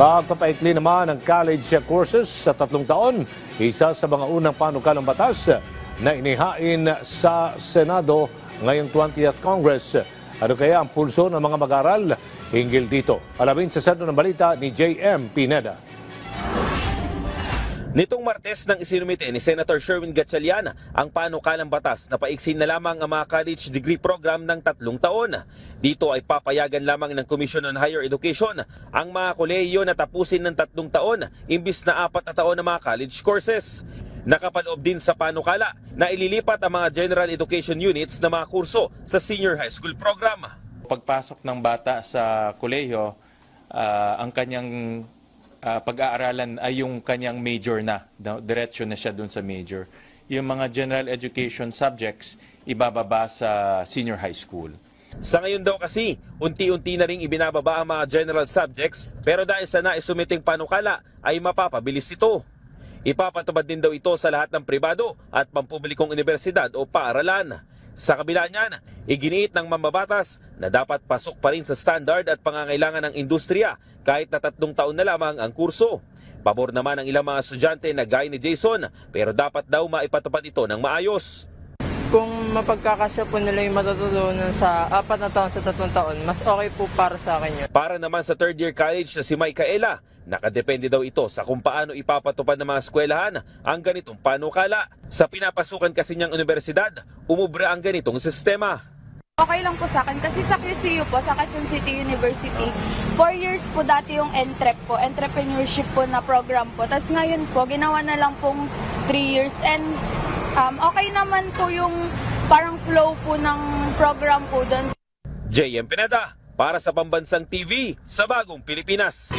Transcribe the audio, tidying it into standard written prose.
Pagpapaikli naman ng college courses sa 3 taon, isa sa mga unang panukalang batas na inihain sa Senado ngayong 20th Congress. Ano kaya ang pulso ng mga mag-aaral hinggil dito? Alamin sa sentro ng balita ni J.M. Pineda. Nitong Martes nang isinumite ni Senator Sherwin Gatchalian ang panukalang batas na paiksin na lamang ang mga college degree program ng 3 taon. Dito ay papayagan lamang ng Commission on Higher Education ang mga kolehiyo na tapusin ng 3 taon imbis na 4 na taon ng mga college courses. Nakapaloob din sa panukala na ililipat ang mga general education units na mga kurso sa senior high school program. Pagpasok ng bata sa kolehiyo, ang kanyang pag-aaralan ay yung kanyang major na, diretso na siya dun sa major. Yung mga general education subjects, ibababa sa senior high school. Sa ngayon daw kasi, unti-unti na ring ibinababa ang mga general subjects, pero dahil sa naisumiting panukala ay mapapabilis ito. Ipapatupad din daw ito sa lahat ng pribado at pampublikong universidad o paaralan. Sa kabila niyan, iginiit ng mambabatas na dapat pasok pa rin sa standard at pangangailangan ng industriya kahit na 3 taon na lamang ang kurso. Pabor naman ang ilang mga estudyante na gaya ni Jason, pero dapat daw maipatupad ito ng maayos. Kung mapagkakasya po nila yung matututunan sa 4 na taon sa 3 taon, mas okay po para sa akin yun. Para naman sa third year college na si Micaela, nakadepende daw ito sa kung paano ipapatupad ng mga eskwelahan ang ganitong panukala. Sa pinapasukan kasi niyang universidad, umubra ang ganitong sistema. Okay lang po sa akin kasi sa QCU po, sa Quezon City University, 4 years po dati yung ENTREP po, entrepreneurship po na program po. Tapos ngayon po, ginawa na lang pong 3 years and okay naman po yung parang flow po ng program po doon. J.M. Pineda, para sa Pambansang TV, sa Bagong Pilipinas.